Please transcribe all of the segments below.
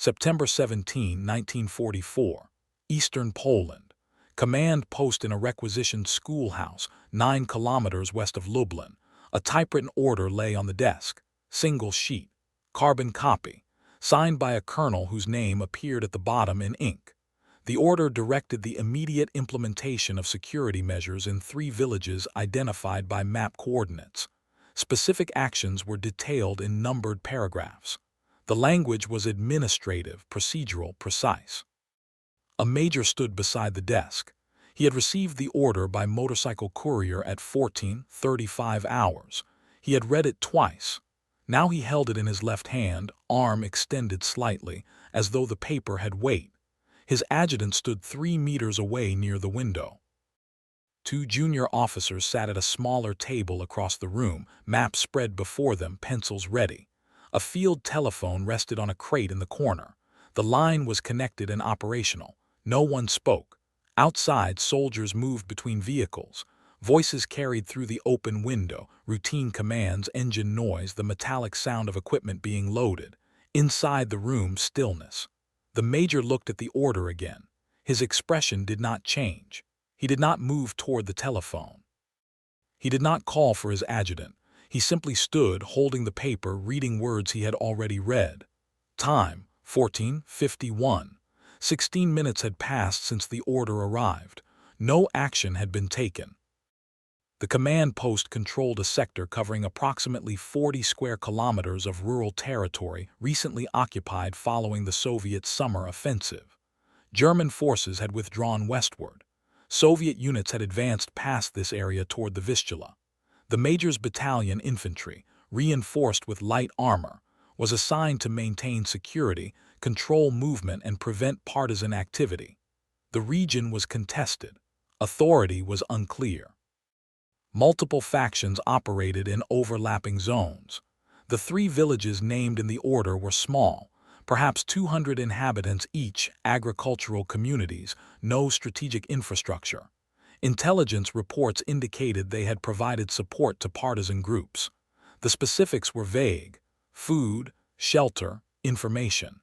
September 17, 1944, Eastern Poland. Command post in a requisitioned schoolhouse 9 kilometers west of Lublin. A typewritten order lay on the desk. Single sheet. Carbon copy. Signed by a colonel whose name appeared at the bottom in ink. The order directed the immediate implementation of security measures in 3 villages identified by map coordinates. Specific actions were detailed in numbered paragraphs. The language was administrative, procedural, precise. A major stood beside the desk. He had received the order by motorcycle courier at 14:35 hours. He had read it twice. Now he held it in his left hand, arm extended slightly, as though the paper had weight. His adjutant stood 3 meters away near the window. 2 junior officers sat at a smaller table across the room, maps spread before them, pencils ready. A field telephone rested on a crate in the corner. The line was connected and operational. No one spoke. Outside, soldiers moved between vehicles. Voices carried through the open window, routine commands, engine noise, the metallic sound of equipment being loaded. Inside the room, stillness. The major looked at the order again. His expression did not change. He did not move toward the telephone. He did not call for his adjutant. He simply stood, holding the paper, reading words he had already read. Time, 14:51. 16 minutes had passed since the order arrived. No action had been taken. The command post controlled a sector covering approximately 40 square kilometers of rural territory recently occupied following the Soviet summer offensive. German forces had withdrawn westward. Soviet units had advanced past this area toward the Vistula. The major's battalion infantry, reinforced with light armor, was assigned to maintain security, control movement, and prevent partisan activity. The region was contested. Authority was unclear. Multiple factions operated in overlapping zones. The 3 villages named in the order were small, perhaps 200 inhabitants each, agricultural communities, no strategic infrastructure. Intelligence reports indicated they had provided support to partisan groups. The specifics were vague: food, shelter, information.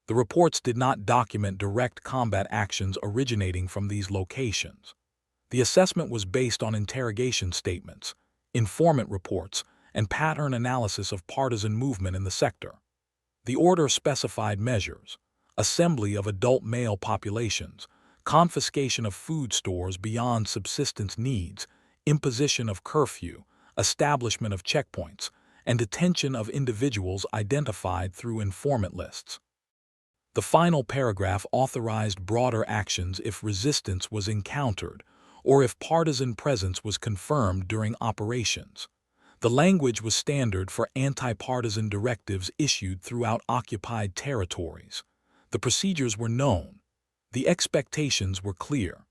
The reports did not document direct combat actions originating from these locations. The assessment was based on interrogation statements, informant reports, and pattern analysis of partisan movement in the sector. The order specified measures: assembly of adult male populations, confiscation of food stores beyond subsistence needs, imposition of curfew, establishment of checkpoints, and detention of individuals identified through informant lists. The final paragraph authorized broader actions if resistance was encountered or if partisan presence was confirmed during operations. The language was standard for anti-partisan directives issued throughout occupied territories. The procedures were known. The expectations were clear.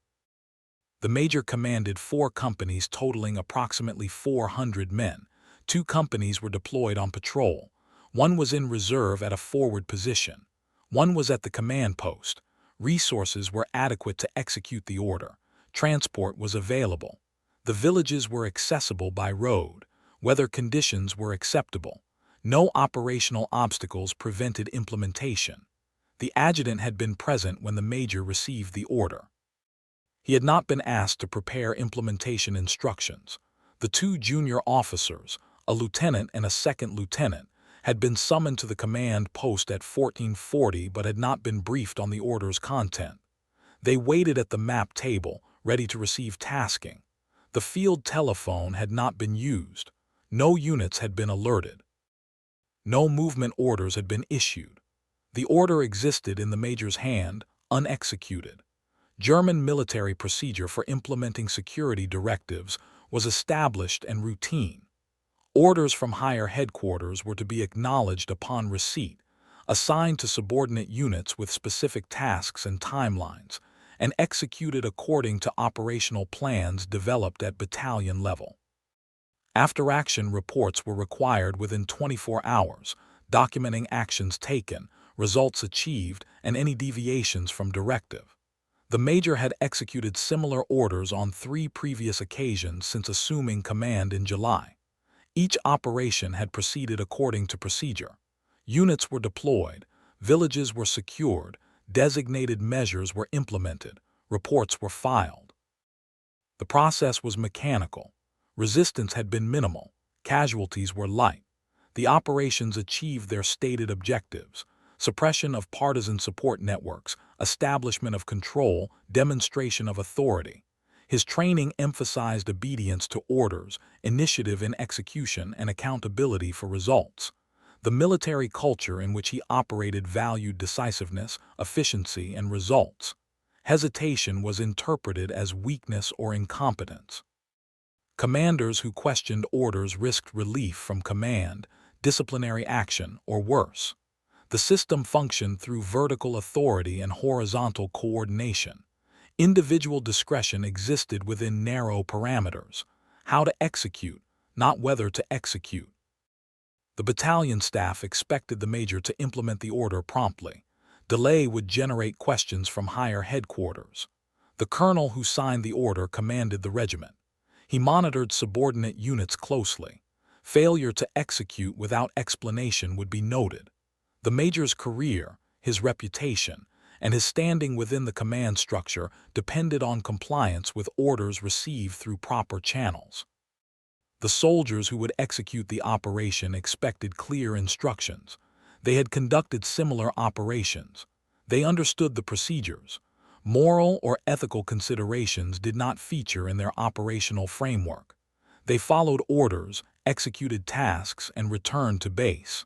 The major commanded 4 companies totaling approximately 400 men. 2 companies were deployed on patrol. 1 was in reserve at a forward position. 1 was at the command post. Resources were adequate to execute the order. Transport was available. The villages were accessible by road. Weather conditions were acceptable. No operational obstacles prevented implementation. The adjutant had been present when the major received the order. He had not been asked to prepare implementation instructions. The 2 junior officers, a lieutenant and a second lieutenant, had been summoned to the command post at 14:40 but had not been briefed on the order's content. They waited at the map table, ready to receive tasking. The field telephone had not been used. No units had been alerted. No movement orders had been issued. The order existed in the major's hand, unexecuted. German military procedure for implementing security directives was established and routine. Orders from higher headquarters were to be acknowledged upon receipt, assigned to subordinate units with specific tasks and timelines, and executed according to operational plans developed at battalion level. After-action reports were required within 24 hours, documenting actions taken, results achieved, and any deviations from directive. The major had executed similar orders on 3 previous occasions since assuming command in July. Each operation had proceeded according to procedure. Units were deployed. Villages were secured, designated measures were implemented, reports were filed. The process was mechanical. Resistance had been minimal, casualties were light. The operations achieved their stated objectives: suppression of partisan support networks, establishment of control, demonstration of authority. His training emphasized obedience to orders, initiative in execution, and accountability for results. The military culture in which he operated valued decisiveness, efficiency, and results. Hesitation was interpreted as weakness or incompetence. Commanders who questioned orders risked relief from command, disciplinary action, or worse. The system functioned through vertical authority and horizontal coordination. Individual discretion existed within narrow parameters: how to execute, not whether to execute. The battalion staff expected the major to implement the order promptly. Delay would generate questions from higher headquarters. The colonel who signed the order commanded the regiment. He monitored subordinate units closely. Failure to execute without explanation would be noted. The major's career, his reputation, and his standing within the command structure depended on compliance with orders received through proper channels. The soldiers who would execute the operation expected clear instructions. They had conducted similar operations. They understood the procedures. Moral or ethical considerations did not feature in their operational framework. They followed orders, executed tasks, and returned to base.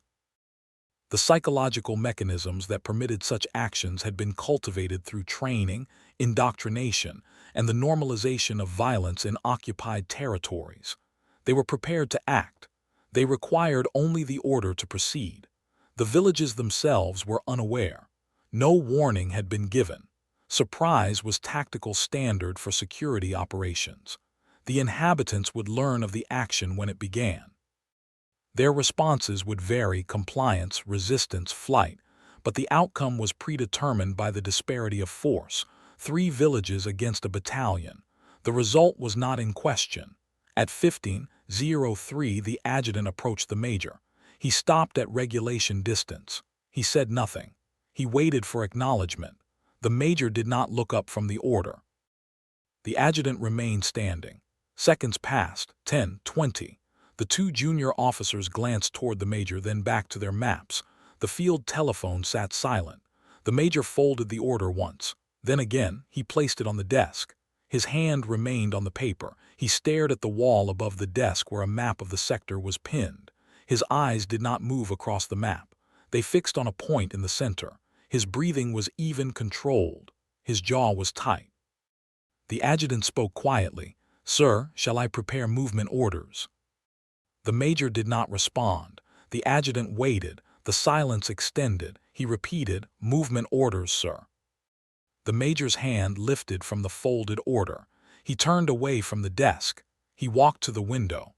The psychological mechanisms that permitted such actions had been cultivated through training, indoctrination, and the normalization of violence in occupied territories. They were prepared to act. They required only the order to proceed. The villages themselves were unaware. No warning had been given. Surprise was tactical standard for security operations. The inhabitants would learn of the action when it began. Their responses would vary: compliance, resistance, flight, but the outcome was predetermined by the disparity of force. 3 villages against a battalion. The result was not in question. At 15:03, the adjutant approached the major. He stopped at regulation distance. He said nothing. He waited for acknowledgement. The major did not look up from the order. The adjutant remained standing. Seconds passed, 10, 20. The 2 junior officers glanced toward the major, then back to their maps. The field telephone sat silent. The major folded the order once. Then again, he placed it on the desk. His hand remained on the paper. He stared at the wall above the desk where a map of the sector was pinned. His eyes did not move across the map. They fixed on a point in the center. His breathing was even, controlled. His jaw was tight. The adjutant spoke quietly. "Sir, shall I prepare movement orders?" The major did not respond. The adjutant waited. The silence extended. He repeated, "Movement orders, sir." The major's hand lifted from the folded order. He turned away from the desk. He walked to the window.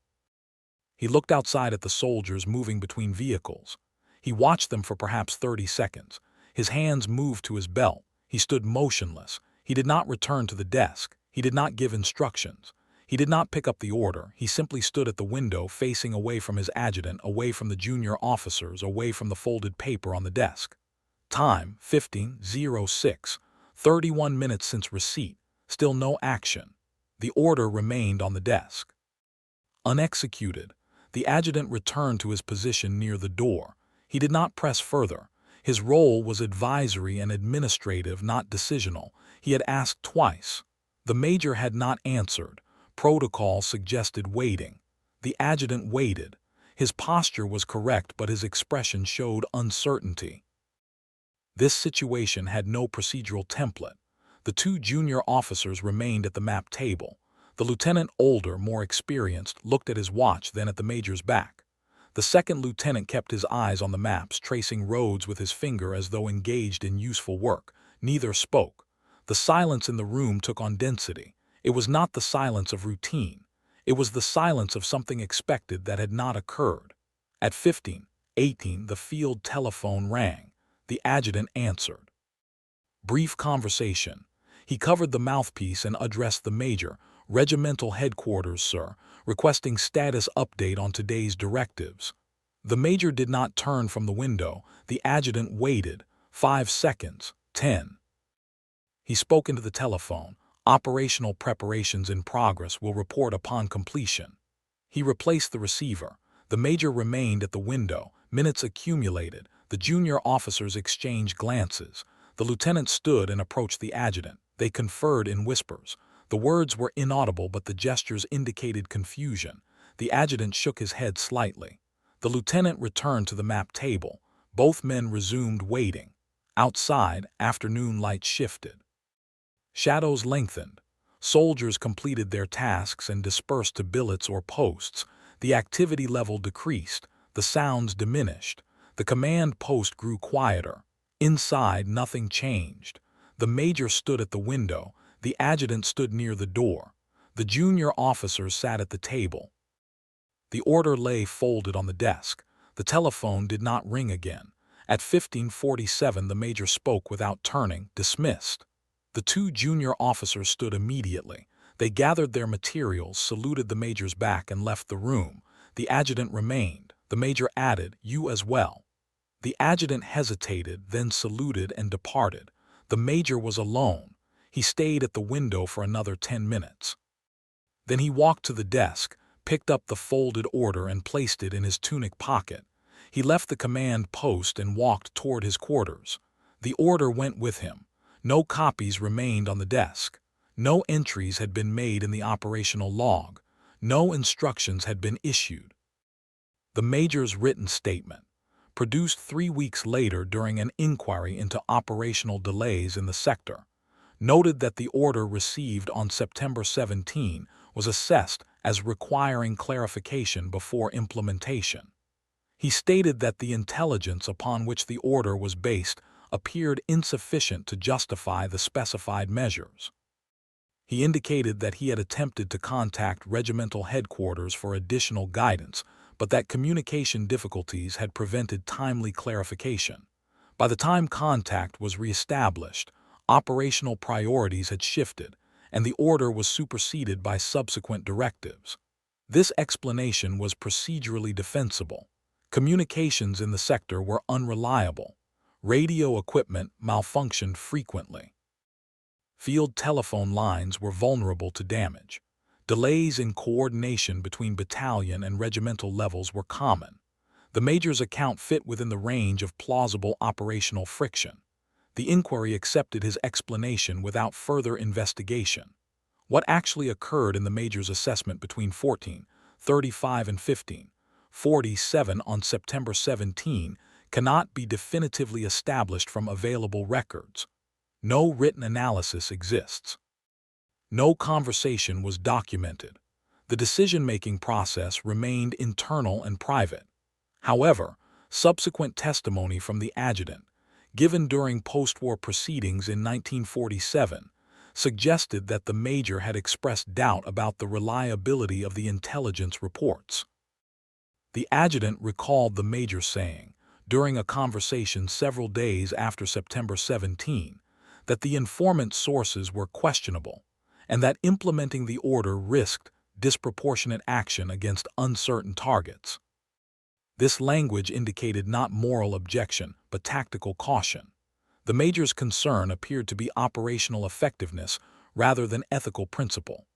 He looked outside at the soldiers moving between vehicles. He watched them for perhaps 30 seconds. His hands moved to his belt. He stood motionless. He did not return to the desk. He did not give instructions. He did not pick up the order. He simply stood at the window, facing away from his adjutant, away from the junior officers, away from the folded paper on the desk. Time, 15:06. 31 minutes since receipt. Still no action. The order remained on the desk. Unexecuted. The adjutant returned to his position near the door. He did not press further. His role was advisory and administrative, not decisional. He had asked twice. The major had not answered. Protocol suggested waiting. The adjutant waited. His posture was correct, but his expression showed uncertainty. This situation had no procedural template. The 2 junior officers remained at the map table. The lieutenant, older, more experienced, looked at his watch, then at the major's back. The second lieutenant kept his eyes on the maps, tracing roads with his finger as though engaged in useful work. Neither spoke. The silence in the room took on density. It was not the silence of routine. It was the silence of something expected that had not occurred. At 15:18, the field telephone rang. The adjutant answered. Brief conversation. He covered the mouthpiece and addressed the major. "Regimental headquarters, sir, requesting status update on today's directives." The major did not turn from the window. The adjutant waited. 5 seconds. 10. He spoke into the telephone. Operational preparations in progress will report upon completion. He replaced the receiver. The major remained at the window. Minutes accumulated. The junior officers exchanged glances. The lieutenant stood and approached the adjutant. They conferred in whispers. The words were inaudible, but the gestures indicated confusion. The adjutant shook his head slightly. The lieutenant returned to the map table. Both men resumed waiting. Outside, afternoon light shifted. Shadows lengthened. Soldiers completed their tasks and dispersed to billets or posts. The activity level decreased. The sounds diminished. The command post grew quieter. Inside, nothing changed. The major stood at the window. The adjutant stood near the door. The junior officers sat at the table. The order lay folded on the desk. The telephone did not ring again. At 15:47, the major spoke without turning. Dismissed. The two junior officers stood immediately. They gathered their materials, saluted the major's back, and left the room. The adjutant remained. The major added, "You as well." The adjutant hesitated, then saluted and departed. The major was alone. He stayed at the window for another 10 minutes. Then he walked to the desk, picked up the folded order and placed it in his tunic pocket. He left the command post and walked toward his quarters. The order went with him. No copies remained on the desk. No entries had been made in the operational log. No instructions had been issued. The major's written statement, produced 3 weeks later during an inquiry into operational delays in the sector, noted that the order received on September 17 was assessed as requiring clarification before implementation. He stated that the intelligence upon which the order was based appeared insufficient to justify the specified measures. He indicated that he had attempted to contact regimental headquarters for additional guidance, but that communication difficulties had prevented timely clarification. By the time contact was reestablished, operational priorities had shifted, and the order was superseded by subsequent directives. This explanation was procedurally defensible. Communications in the sector were unreliable. Radio equipment malfunctioned frequently. Field telephone lines were vulnerable to damage. Delays in coordination between battalion and regimental levels were common. The major's account fit within the range of plausible operational friction. The inquiry accepted his explanation without further investigation. What actually occurred in the major's assessment between 14:35 and 15:47 on September 17 cannot be definitively established from available records. No written analysis exists. No conversation was documented. The decision-making process remained internal and private. However, subsequent testimony from the adjutant, given during post-war proceedings in 1947, suggested that the major had expressed doubt about the reliability of the intelligence reports. The adjutant recalled the major saying, during a conversation several days after September 17, that the informant sources were questionable, and that implementing the order risked disproportionate action against uncertain targets. This language indicated not moral objection, but tactical caution. The major's concern appeared to be operational effectiveness rather than ethical principle.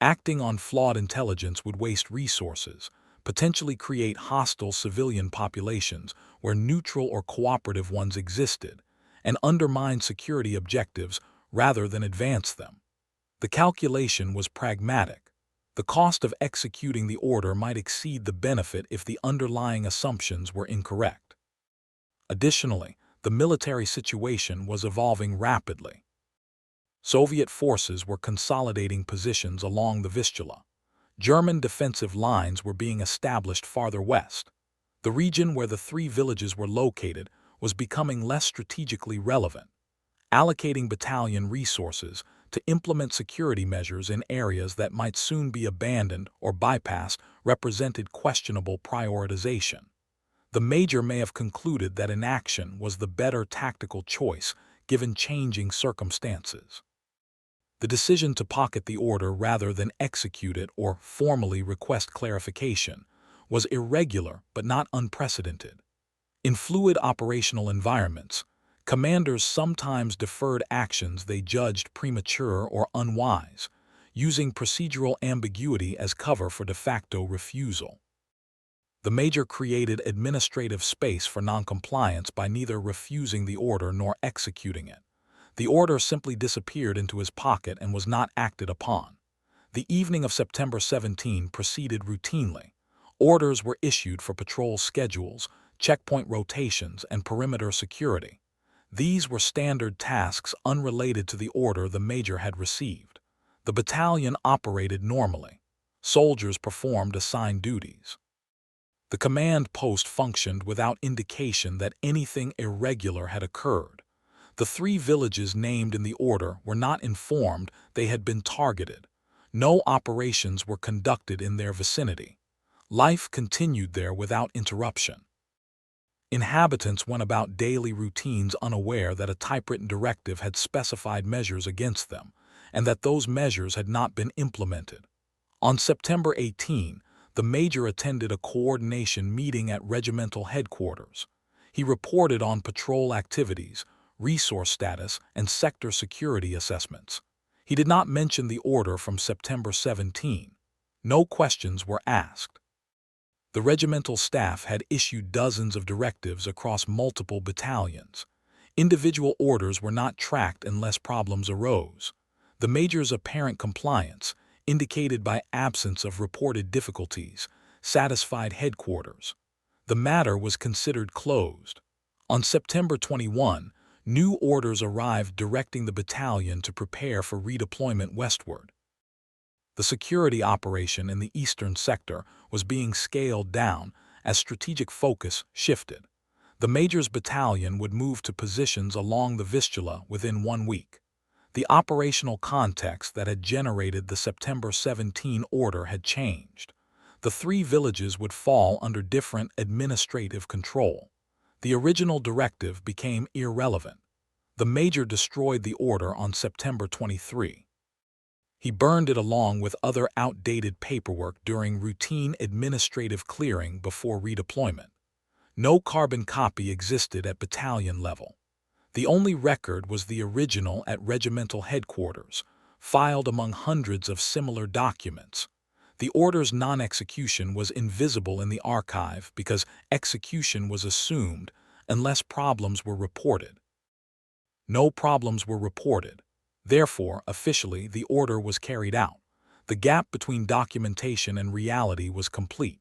Acting on flawed intelligence would waste resources, potentially create hostile civilian populations where neutral or cooperative ones existed, and undermine security objectives rather than advance them. The calculation was pragmatic. The cost of executing the order might exceed the benefit if the underlying assumptions were incorrect. Additionally, the military situation was evolving rapidly. Soviet forces were consolidating positions along the Vistula. German defensive lines were being established farther west. The region where the 3 villages were located was becoming less strategically relevant. Allocating battalion resources to implement security measures in areas that might soon be abandoned or bypassed represented questionable prioritization. The major may have concluded that inaction was the better tactical choice given changing circumstances. The decision to pocket the order rather than execute it or formally request clarification was irregular but not unprecedented. In fluid operational environments, Commanders sometimes deferred actions they judged premature or unwise, using procedural ambiguity as cover for de facto refusal. The major created administrative space for noncompliance by neither refusing the order nor executing it. The order simply disappeared into his pocket and was not acted upon. The evening of September 17 proceeded routinely. Orders were issued for patrol schedules, checkpoint rotations, and perimeter security. These were standard tasks unrelated to the order the major had received. The battalion operated normally. Soldiers performed assigned duties. The command post functioned without indication that anything irregular had occurred. The 3 villages named in the order were not informed they had been targeted. No operations were conducted in their vicinity. Life continued there without interruption. Inhabitants went about daily routines unaware that a typewritten directive had specified measures against them, and that those measures had not been implemented. On September 18, the major attended a coordination meeting at regimental headquarters. He reported on patrol activities, resource status, and sector security assessments. He did not mention the order from September 17. No questions were asked. The regimental staff had issued dozens of directives across multiple battalions. Individual orders were not tracked unless problems arose. The major's apparent compliance, indicated by absence of reported difficulties, satisfied headquarters. The matter was considered closed. On September 21, new orders arrived directing the battalion to prepare for redeployment westward. The security operation in the eastern sector was being scaled down as strategic focus shifted. The major's battalion would move to positions along the Vistula within 1 week. The operational context that had generated the September 17 order had changed. The 3 villages would fall under different administrative control. The original directive became irrelevant. The major destroyed the order on September 23. He burned it along with other outdated paperwork during routine administrative clearing before redeployment. No carbon copy existed at battalion level. The only record was the original at regimental headquarters, filed among hundreds of similar documents. The order's non-execution was invisible in the archive because execution was assumed unless problems were reported. No problems were reported. Therefore, officially, the order was carried out. The gap between documentation and reality was complete.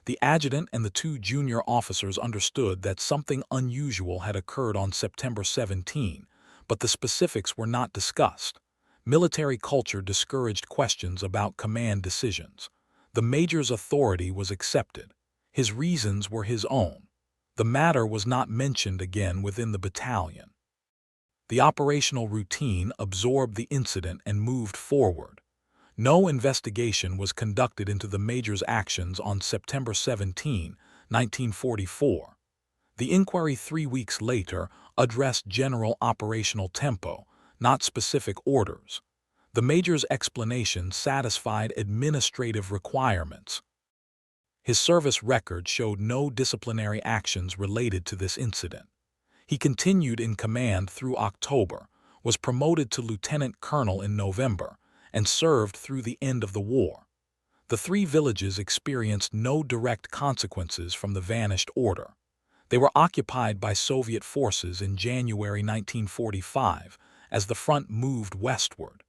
The adjutant and the 2 junior officers understood that something unusual had occurred on September 17, but the specifics were not discussed. Military culture discouraged questions about command decisions. The major's authority was accepted. His reasons were his own. The matter was not mentioned again within the battalion. The operational routine absorbed the incident and moved forward. No investigation was conducted into the major's actions on September 17, 1944. The inquiry 3 weeks later addressed general operational tempo, not specific orders. The major's explanation satisfied administrative requirements. His service record showed no disciplinary actions related to this incident. He continued in command through October, was promoted to lieutenant colonel in November, and served through the end of the war. The 3 villages experienced no direct consequences from the vanished order. They were occupied by Soviet forces in January 1945 as the front moved westward.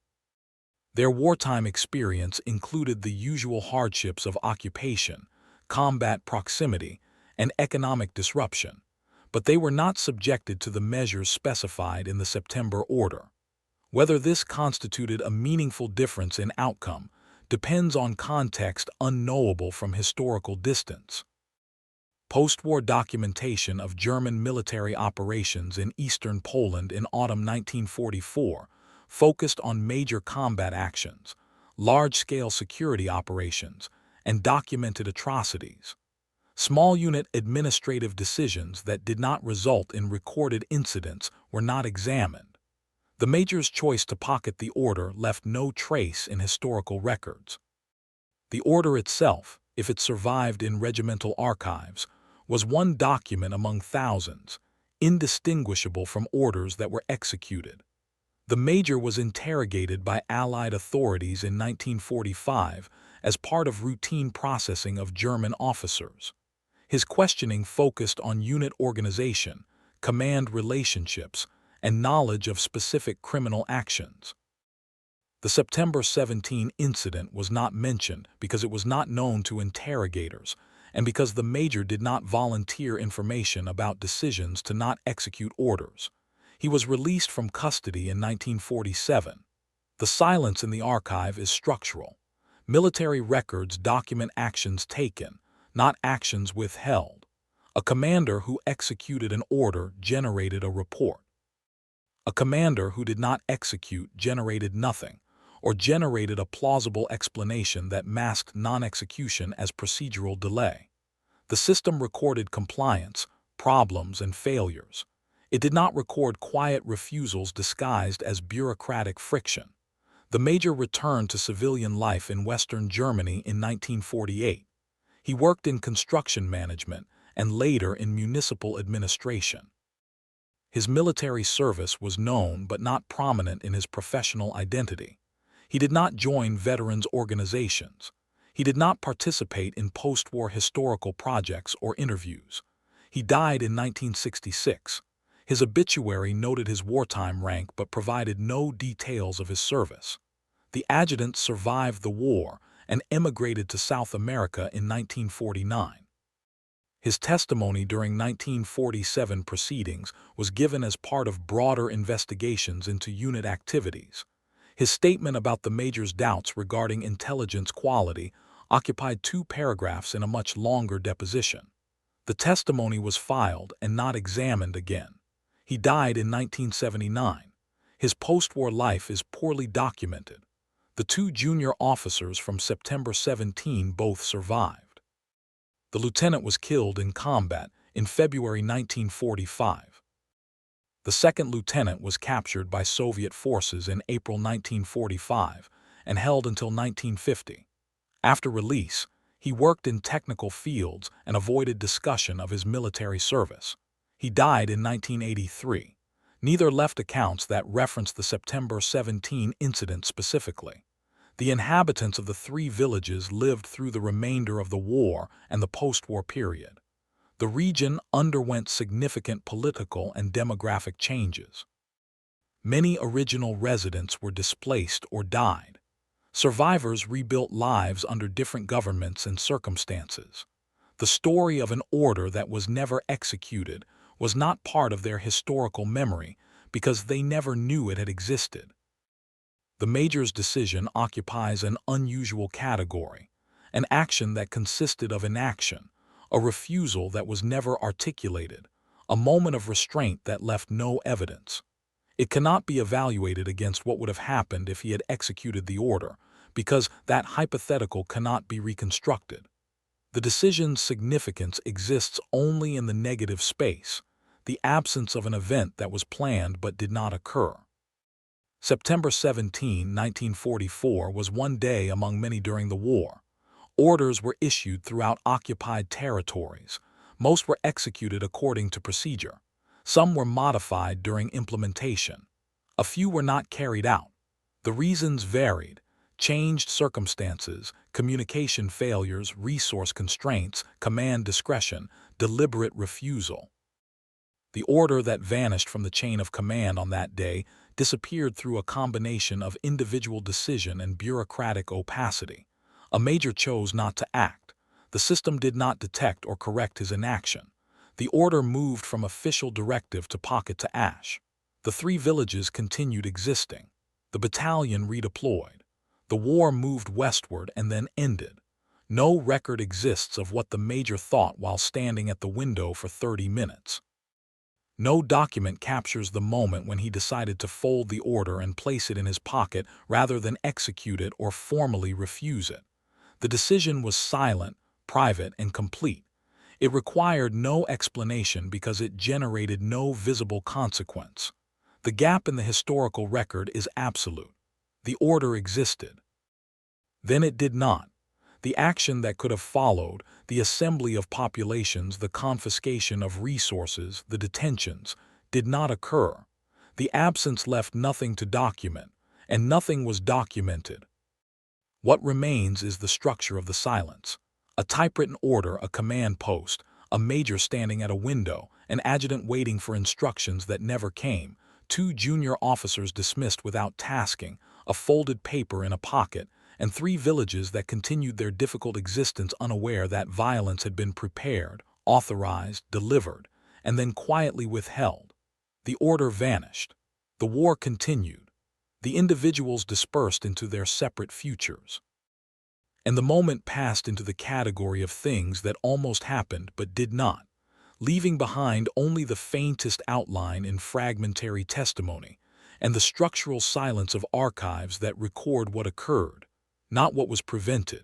Their wartime experience included the usual hardships of occupation, combat proximity, and economic disruption, but they were not subjected to the measures specified in the September order. Whether this constituted a meaningful difference in outcome depends on context unknowable from historical distance. Post-war documentation of German military operations in eastern Poland in autumn 1944 focused on major combat actions, large-scale security operations, and documented atrocities. Small unit administrative decisions that did not result in recorded incidents were not examined. The major's choice to pocket the order left no trace in historical records. The order itself, if it survived in regimental archives, was one document among thousands, indistinguishable from orders that were executed. The major was interrogated by Allied authorities in 1945 as part of routine processing of German officers. His questioning focused on unit organization, command relationships, and knowledge of specific criminal actions. The September 17 incident was not mentioned because it was not known to interrogators and because the major did not volunteer information about decisions to not execute orders. He was released from custody in 1947. The silence in the archive is structural. Military records document actions taken, not actions withheld. A commander who executed an order generated a report. A commander who did not execute generated nothing, or generated a plausible explanation that masked non-execution as procedural delay. The system recorded compliance, problems, and failures. It did not record quiet refusals disguised as bureaucratic friction. The major returned to civilian life in Western Germany in 1948. He worked in construction management and later in municipal administration. His military service was known but not prominent in his professional identity. He did not join veterans organizations. He did not participate in post-war historical projects or interviews. He died in 1966. His obituary noted his wartime rank but provided no details of his service. The adjutant survived the war and emigrated to South America in 1949. His testimony during 1947 proceedings was given as part of broader investigations into unit activities. His statement about the major's doubts regarding intelligence quality occupied 2 paragraphs in a much longer deposition. The testimony was filed and not examined again. He died in 1979. His post-war life is poorly documented. The 2 junior officers from September 17 both survived. The lieutenant was killed in combat in February 1945. The second lieutenant was captured by Soviet forces in April 1945 and held until 1950. After release, he worked in technical fields and avoided discussion of his military service. He died in 1983. Neither left accounts that reference the September 17 incident specifically. The inhabitants of the 3 villages lived through the remainder of the war and the post-war period. The region underwent significant political and demographic changes. Many original residents were displaced or died. Survivors rebuilt lives under different governments and circumstances. The story of an order that was never executed was not part of their historical memory because they never knew it had existed. The major's decision occupies an unusual category, an action that consisted of inaction, a refusal that was never articulated, a moment of restraint that left no evidence. It cannot be evaluated against what would have happened if he had executed the order, because that hypothetical cannot be reconstructed. The decision's significance exists only in the negative space, the absence of an event that was planned but did not occur. September 17, 1944 was one day among many during the war. Orders were issued throughout occupied territories. Most were executed according to procedure. Some were modified during implementation. A few were not carried out. The reasons varied: changed circumstances, communication failures, resource constraints, command discretion, deliberate refusal. The order that vanished from the chain of command on that day disappeared through a combination of individual decision and bureaucratic opacity. A major chose not to act. The system did not detect or correct his inaction. The order moved from official directive to pocket to ash. The 3 villages continued existing. The battalion redeployed. The war moved westward and then ended. No record exists of what the major thought while standing at the window for 30 minutes. No document captures the moment when he decided to fold the order and place it in his pocket rather than execute it or formally refuse it. The decision was silent, private, and complete. It required no explanation because it generated no visible consequence. The gap in the historical record is absolute. The order existed. Then it did not. The action that could have followed, the assembly of populations, the confiscation of resources, the detentions, did not occur. The absence left nothing to document, and nothing was documented. What remains is the structure of the silence. A typewritten order, a command post, a major standing at a window, an adjutant waiting for instructions that never came, 2 junior officers dismissed without tasking, a folded paper in a pocket, and 3 villages that continued their difficult existence unaware that violence had been prepared, authorized, delivered, and then quietly withheld. The order vanished. The war continued. The individuals dispersed into their separate futures. And the moment passed into the category of things that almost happened but did not, leaving behind only the faintest outline in fragmentary testimony and the structural silence of archives that record what occurred, not what was prevented.